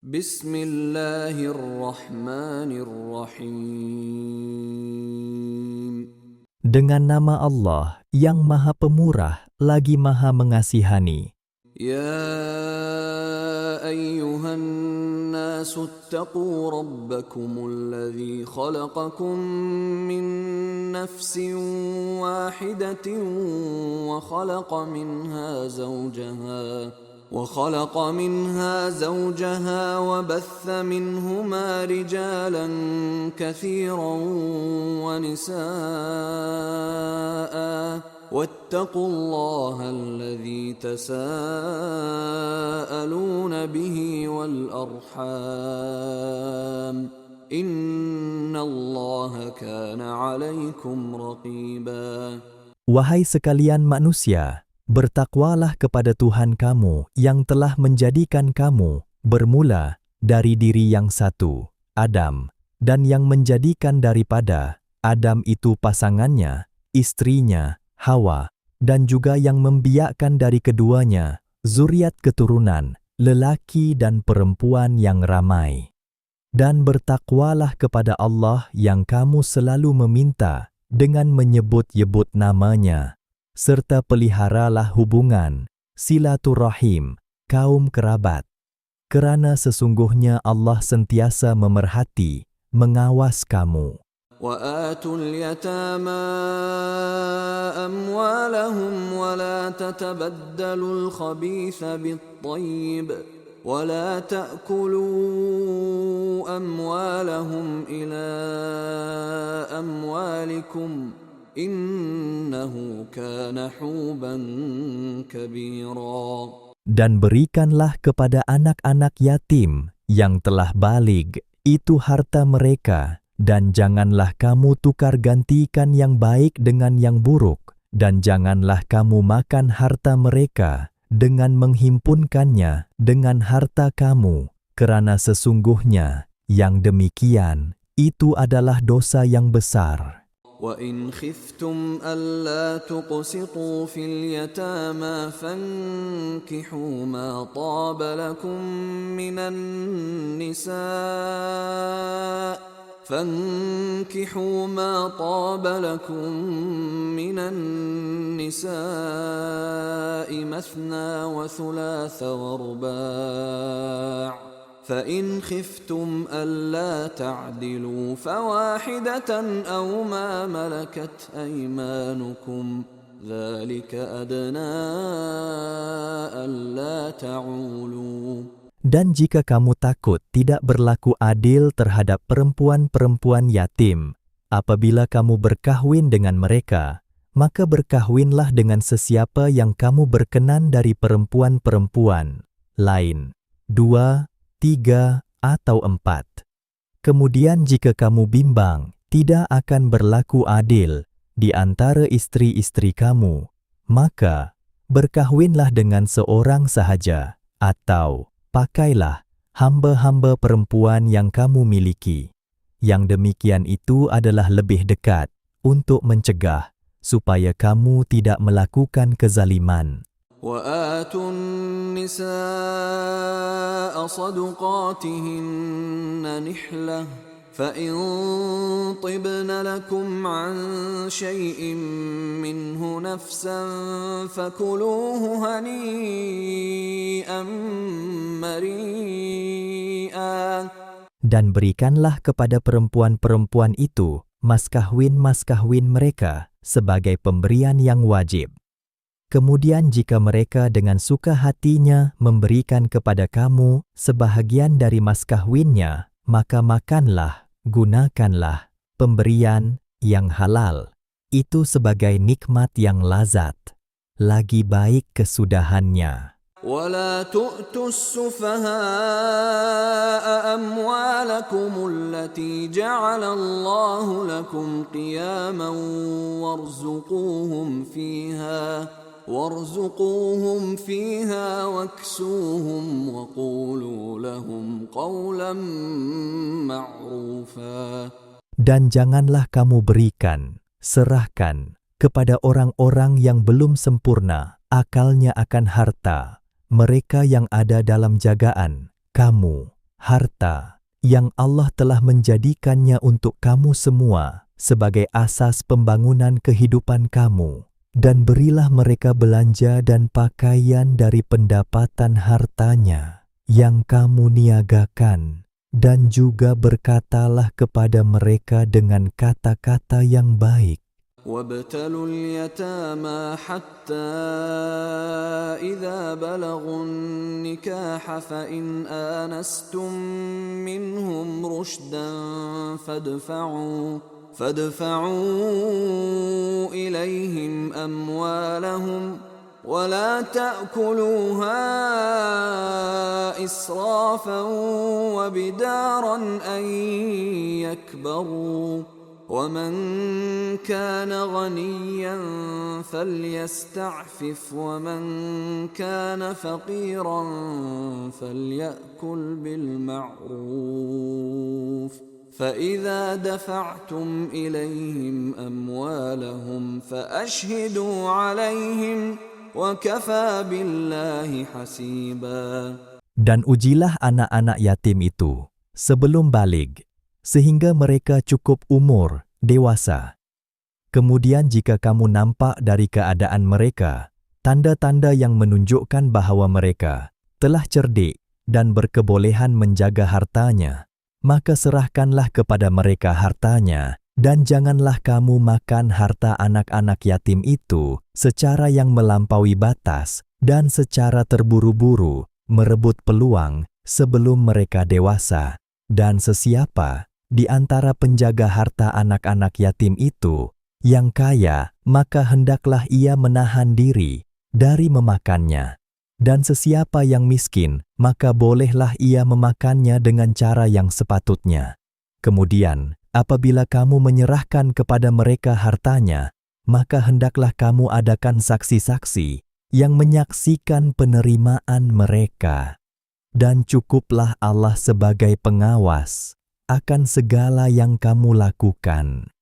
Bismillahirrahmanirrahim. Dengan nama Allah yang Maha Pemurah lagi Maha Mengasihani. Ya ayyuhan nasu attaqu rabbakumul ladzi khalaqakum min nafsin wahidatin wa khalaqa minha zawjaha wa batha minhuma rijalan katsiran wa nisaa'a واتقوا الله الذي تساءلون به والأرحام إن الله كان عليكم رقيبا. Wahai sekalian manusia, bertakwalah kepada Tuhan kamu yang telah menjadikan kamu bermula dari diri yang satu, Adam, dan yang menjadikan daripada Adam itu pasangannya, istrinya, Hawa, dan juga yang membiakkan dari keduanya zuriat keturunan, lelaki dan perempuan yang ramai. Dan bertakwalah kepada Allah yang kamu selalu meminta dengan menyebut-nyebut namanya, serta peliharalah hubungan, silaturahim, kaum kerabat. Kerana sesungguhnya Allah sentiasa memerhati, mengawas kamu. وآتوا اليتامى أموالهم ولا تتبدلوا الخبيث بالطيب ولا تأكلوا أموالهم إلى أموالكم إنه كان حوبا كبيرا. Dan berikanlah kepada anak-anak yatim yang telah balig itu harta mereka, dan janganlah kamu tukar gantikan yang baik dengan yang buruk, dan janganlah kamu makan harta mereka dengan menghimpunkannya dengan harta kamu, kerana sesungguhnya yang demikian itu adalah dosa yang besar. وَإِنْ خِفْتُمْ أَلَّا تُقْسِطُوا فِي الْيَتَامَى فَانكِحُوا مَا طَابَ لَكُم مِّنَ النِّسَاءِ مَثْنَى وَثُلَاثَ وَرُبَاعَ فَإِنْ خِفْتُمْ أَلَّا تَعْدِلُوا فَوَاحِدَةً أَوْ مَا مَلَكَتْ أَيْمَانُكُمْ ذَلِكَ أَدْنَىٰ أَلَّا تَعُولُوا. Dan jika kamu takut tidak berlaku adil terhadap perempuan-perempuan yatim, apabila kamu berkahwin dengan mereka, maka berkahwinlah dengan sesiapa yang kamu berkenan dari perempuan-perempuan lain, 2, 3, atau 4. Kemudian jika kamu bimbang tidak akan berlaku adil di antara istri-istri kamu, maka berkahwinlah dengan seorang sahaja, atau pakailah hamba-hamba perempuan yang kamu miliki. Yang demikian itu adalah lebih dekat untuk mencegah supaya kamu tidak melakukan kezaliman. وَآتُوا النِّسَاءَ صَدُقَاتِهِنَّ نِحْلَةً فَإِن طِبْنَ لَكُمْ عَن شَيْءٍ مِّنْهُ نَفْسًا فَكُلُوهُ هَنِيئًا مَّرِيئًا. Dan berikanlah kepada perempuan-perempuan itu mas kawin mereka sebagai pemberian yang wajib. Kemudian jika mereka dengan suka hatinya memberikan kepada kamu sebahagian dari mas kawinnya, maka makanlah, gunakanlah pemberian yang halal. Itu sebagai nikmat yang lazat, lagi baik kesudahannya. وَلَا تُؤْتُوا السُّفَهَاءَ أَمْوَالَكُمُ الَّتِي جَعَلَ اللَّهُ لَكُمْ قِيَامًا وَارْزُقُوهُمْ فِيهَا وَاكْسُوهُمْ وَقُولُوا لَهُمْ قَوْلًا مَّعْرُوفًا. Dan janganlah kamu berikan, serahkan kepada orang-orang yang belum sempurna akalnya akan harta, mereka yang ada dalam jagaan kamu, harta yang Allah telah menjadikannya untuk kamu semua sebagai asas pembangunan kehidupan kamu, dan berilah mereka belanja dan pakaian dari pendapatan hartanya yang kamu niagakan, dan juga berkatalah kepada mereka dengan kata-kata yang baik. وابتلوا اليتامى حتى إذا بلغوا النكاح فإن آنستم منهم رشدا فادفعوا إليهم أموالهم ولا تأكلوها إسرافا وبدارا أن يكبروا ومن كان غنيا فليستعفف ومن كان فقيرا فليأكل بالمعروف فإذا دفعتم إليهم أموالهم فأشهدوا عليهم وكفى بالله حسيبا. Dan ujilah anak-anak yatim itu sebelum baligh, sehingga mereka cukup umur, dewasa. Kemudian jika kamu nampak dari keadaan mereka, tanda-tanda yang menunjukkan bahwa mereka telah cerdik dan berkebolehan menjaga hartanya, maka serahkanlah kepada mereka hartanya, dan janganlah kamu makan harta anak-anak yatim itu secara yang melampaui batas dan secara terburu-buru merebut peluang sebelum mereka dewasa. Dan sesiapa di antara penjaga harta anak-anak yatim itu yang kaya, maka hendaklah ia menahan diri dari memakannya. Dan sesiapa yang miskin, maka bolehlah ia memakannya dengan cara yang sepatutnya. Kemudian, apabila kamu menyerahkan kepada mereka hartanya, maka hendaklah kamu adakan saksi-saksi yang menyaksikan penerimaan mereka. Dan cukuplah Allah sebagai pengawas akan segala yang kamu lakukan.